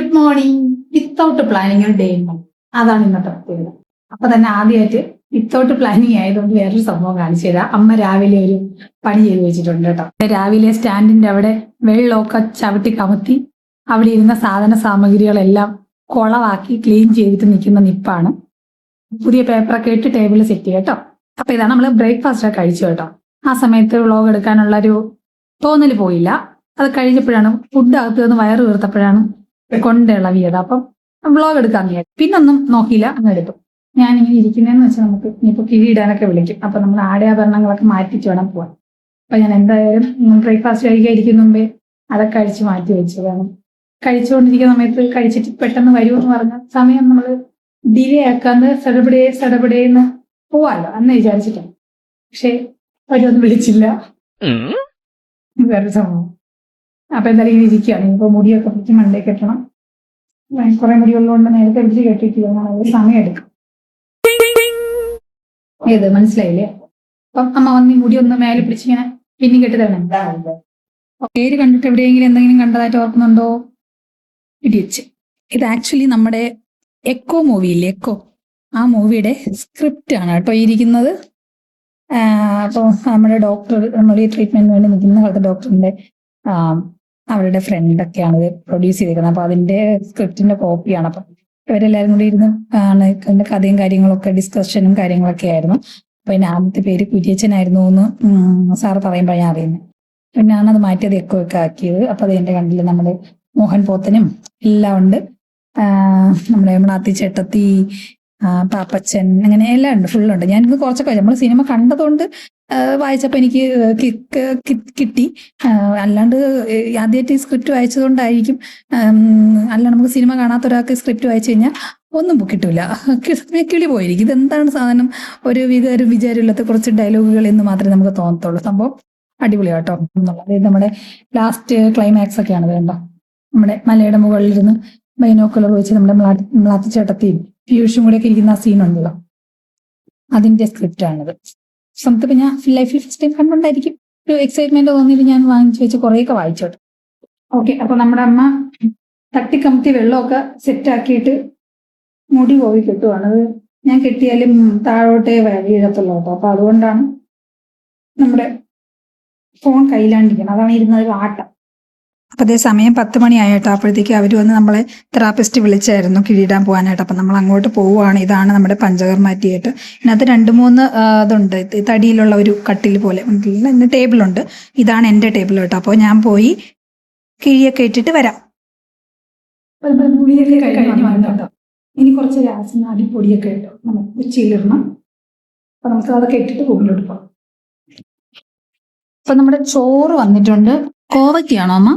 Good morning. Without planning ഒരു day ഉണ്ടാവും. അതാണ് ഇന്നത്തെ പ്രത്യേകത. അപ്പൊ തന്നെ ആദ്യമായിട്ട് വിത്തൗട്ട് പ്ലാനിങ് ആയതുകൊണ്ട് വേറൊരു സംഭവം കാണിച്ചു തരാം. അമ്മ രാവിലെ ഒരു പണി ചെയ്ത് വെച്ചിട്ടുണ്ട് കേട്ടോ. രാവിലെ സ്റ്റാൻഡിന്റെ അവിടെ വെള്ളമൊക്കെ ചവിട്ടി കമത്തി അവിടെ ഇരുന്ന സാധന സാമഗ്രികളെല്ലാം കുളവാക്കി ക്ലീൻ ചെയ്തിട്ട് നിൽക്കുന്ന നിപ്പാണ്. പുതിയ പേപ്പറൊക്കെ ഇട്ട് ടേബിളിൽ സെറ്റ് കേട്ടോ. അപ്പൊ ഇതാണ് നമ്മൾ ബ്രേക്ക്ഫാസ്റ്റ് ഒക്കെ കഴിച്ചു കേട്ടോ. ആ സമയത്ത് വ്ളോഗ് എടുക്കാനുള്ള ഒരു തോന്നൽ പോയില്ല. അത് കഴിഞ്ഞപ്പോഴാണ് ഫുഡ് അകത്ത് നിന്ന് വയറ് വീർത്തപ്പോഴാണ് കൊണ്ടിളവിയത്. അപ്പം വ്ളോഗ് എടുക്കാൻ വിചാരിച്ചു. പിന്നൊന്നും നോക്കിയില്ല, അങ്ങ് എടുത്തു. ഞാനിങ്ങനെ ഇരിക്കുന്നതെന്ന് വെച്ചാൽ നമുക്ക് ഇനിയിപ്പോൾ കിഴിയിടാനൊക്കെ വിളിക്കും. അപ്പൊ നമ്മൾ ആടയാഭരണങ്ങളൊക്കെ മാറ്റിച്ച് വേണം പോവാൻ. അപ്പൊ ഞാൻ എന്തായാലും ബ്രേക്ക്ഫാസ്റ്റ് കഴിക്കാതിരിക്കുന്ന മുമ്പേ അതൊക്കെ കഴിച്ച് മാറ്റി വെച്ചു. വേണം കഴിച്ചുകൊണ്ടിരിക്കുന്ന സമയത്ത് കഴിച്ചിട്ട് പെട്ടെന്ന് വരുമെന്ന് പറഞ്ഞ സമയം നമ്മൾ ഡിലേ ആക്കാന്ന് സടപടേന്ന് പോവാല്ലോ അന്ന് വിചാരിച്ചിട്ടാണ്. പക്ഷെ അവരൊന്നും വിളിച്ചില്ല. വേറെ സംഭവം. അപ്പൊ എന്തായാലും ഇങ്ങനെ ഇരിക്കുകയാണ്. ഇപ്പൊ മുടിയൊക്കെ പിടിച്ച് മണ്ടേ കെട്ടണം. കുറെ മുടിയുള്ളതുകൊണ്ട് നേരത്തെ പിടിച്ച് കെട്ടിയിട്ടില്ല. അത് സമയം എടുക്കും. ഏത് മനസ്സിലായില്ലേ? അപ്പം അമ്മ വന്ന് മുടി ഒന്ന് മേലെ പിടിച്ചിങ്ങനെ പിന്നി കെട്ടി തരണം. പേര് കണ്ടിട്ട് എവിടെയെങ്കിലും എന്തെങ്കിലും കണ്ടതായിട്ട് ഓർക്കുന്നുണ്ടോ? ഇടിയച്ച്. ഇത് ആക്ച്വലി നമ്മുടെ എക്കോ മൂവിയില്ലേ, എക്കോ, ആ മൂവിയുടെ സ്ക്രിപ്റ്റ് ആണ് കേട്ടോ ഇരിക്കുന്നത്. അപ്പോൾ നമ്മുടെ ഡോക്ടർ, നമ്മൾ ഈ ട്രീറ്റ്മെന്റിന് വേണ്ടി നിൽക്കുന്ന കാലത്തെ ഡോക്ടറിന്റെ അവരുടെ ഫ്രണ്ടൊക്കെയാണ് ഇത് പ്രൊഡ്യൂസ് ചെയ്തിരിക്കുന്നത്. അപ്പൊ അതിന്റെ സ്ക്രിപ്റ്റിന്റെ കോപ്പിയാണ്. അപ്പം ഇവരെല്ലാവരും കൂടി ഇരുന്ന് ആണ് അതിന്റെ കഥയും കാര്യങ്ങളൊക്കെ ഡിസ്കഷനും കാര്യങ്ങളൊക്കെ ആയിരുന്നു. അപ്പൊ അതിന്റെ ആദ്യത്തെ പേര് കുര്യച്ചനായിരുന്നു എന്ന് സാറ് പറയുമ്പോൾ ഞാൻ അറിയുന്നത്. പിന്നെ ഞാനത് മാറ്റിയത് എക്കോ ഒക്കെ ആക്കിയത്. അപ്പൊ അത് എന്റെ കണ്ടില് നമ്മുടെ മോഹൻ പോത്തനും എല്ലാം ഉണ്ട്. നമ്മുടെ മ്ലാത്തി ചേട്ടത്തി, പാപ്പച്ചൻ, അങ്ങനെ എല്ലാം ഉണ്ട്, ഫുള്ളുണ്ട്. ഞാനിത് കുറച്ചൊക്കെ നമ്മൾ സിനിമ കണ്ടതുകൊണ്ട് വായിച്ചപ്പോൾ എനിക്ക് കിട്ടി. അല്ലാണ്ട് ആദ്യമായിട്ട് ഈ സ്ക്രിപ്റ്റ് വായിച്ചതുകൊണ്ടായിരിക്കും. അല്ലാണ്ട് നമുക്ക് സിനിമ കാണാത്ത ഒരാൾക്ക് സ്ക്രിപ്റ്റ് വായിച്ചു കഴിഞ്ഞാൽ ഒന്നും കിട്ടൂല, കിളി പോയിരിക്കും. ഇതെന്താണ് സാധനം, ഒരു വിചാരമില്ലാത്ത കുറച്ച് ഡയലോഗുകൾ എന്ന് മാത്രമേ നമുക്ക് തോന്നത്തുള്ളൂ. സംഭവം അടിപൊളിയാട്ടോ എന്നുള്ളത്. നമ്മുടെ ലാസ്റ്റ് ക്ലൈമാക്സ് ഒക്കെയാണ് വേണ്ട. നമ്മുടെ മലയുടെ മുകളിലിരുന്ന് ബൈനോക്കുലർ വെച്ച് നമ്മുടെ മ്ലാത്തി ചേട്ടത്തിയും പീയൂഷും കൂടെ ഒക്കെ ഇരിക്കുന്ന ആ സീനുണ്ടല്ലോ, അതിന്റെ സ്ക്രിപ്റ്റാണിത്. സമയത്ത് ഞാൻ ലൈഫിൽ ഫസ്റ്റ് ടൈം കണ്ടുകൊണ്ടായിരിക്കും ഒരു എക്സൈറ്റ്മെന്റ് തോന്നിയിട്ട് ഞാൻ വാങ്ങിച്ചു വെച്ച് കുറേയൊക്കെ വായിച്ചോട്ടെ. ഓക്കെ, അപ്പൊ നമ്മുടെ അമ്മ തട്ടിക്കമത്തി വെള്ളമൊക്കെ സെറ്റാക്കിയിട്ട് മുടി പോയി കെട്ടുവാണ്. അത് ഞാൻ കെട്ടിയാലും താഴോട്ടേ വീഴത്തുള്ളൂ കേട്ടോ. അപ്പൊ അതുകൊണ്ടാണ് നമ്മുടെ ഫോൺ കയ്യിലാണ്ടിരിക്കണം. അതാണ് ഇരുന്നത് ആട്ടം. അപ്പൊ അതേ സമയം 10 മണിയായിട്ടോ. അപ്പോഴത്തേക്ക് അവർ വന്ന് നമ്മളെ തെറാപ്പിസ്റ്റ് വിളിച്ചായിരുന്നു കിഴിയിടാൻ പോകാനായിട്ട്. അപ്പൊ നമ്മൾ അങ്ങോട്ട് പോവുകയാണ്. ഇതാണ് നമ്മുടെ പഞ്ചകർമ്മ തിയേറ്റർ. ഇതിനകത്ത് 2-3 ഇതുണ്ട്, തടിയിലുള്ള ഒരു കട്ടിൽ പോലെ ടേബിളുണ്ട്. ഇതാണ് എൻ്റെ ടേബിൾ കേട്ടോ. അപ്പോൾ ഞാൻ പോയി കിഴിയൊക്കെ ഇട്ടിട്ട് വരാം. ഇനി കുറച്ച് രാസനാടി പൊടിയൊക്കെ ഇട്ടോ നമുക്ക് ഉച്ചയിലിടണം. അപ്പൊ നമുക്ക് അതൊക്കെ ഇട്ടിട്ട് റൂമിലോട്ട് പോകാം. അപ്പൊ നമ്മുടെ ചോറ് വന്നിട്ടുണ്ട്. കോവയ്ക്കാണോ അമ്മ?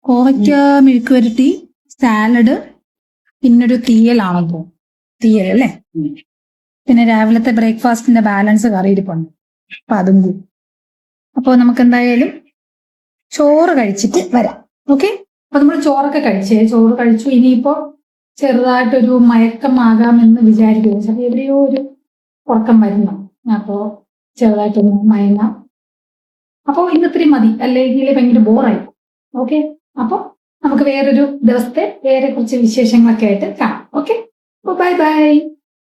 കോവയ്ക്ക മെഴുക്ക് വരട്ടി, സാലഡ്, പിന്നൊരു തീയലാണോ തോന്നുന്നു. തീയൽ അല്ലേ? പിന്നെ രാവിലത്തെ ബ്രേക്ക്ഫാസ്റ്റിന്റെ ബാലൻസ് കറി ഇരിപ്പുണ്ട്. അപ്പൊ അതും കൂടി. അപ്പോൾ നമുക്ക് എന്തായാലും ചോറ് കഴിച്ചിട്ട് വരാം. ഓക്കെ, അപ്പൊ നമ്മൾ ചോറൊക്കെ ചോറ് കഴിച്ചു. ഇനിയിപ്പോ ചെറുതായിട്ടൊരു മയക്കമാകാമെന്ന് വിചാരിക്കുന്നു. ചില എവിടെയോ ഒരു ഉറക്കം വരുന്നു. അപ്പോ ചെറുതായിട്ടൊന്ന് മയങ്ങാം. അപ്പോൾ ഇന്നത്തിരി മതി, അല്ലെങ്കിൽ ഭയങ്കര ബോറായി. ഓക്കെ, അപ്പോൾ നമുക്ക് വേറൊരു ദിവസത്തെ വേറെ കുറച്ച് വിശേഷങ്ങളൊക്കെ ആയിട്ട് കാണാം. Okay, bye bye.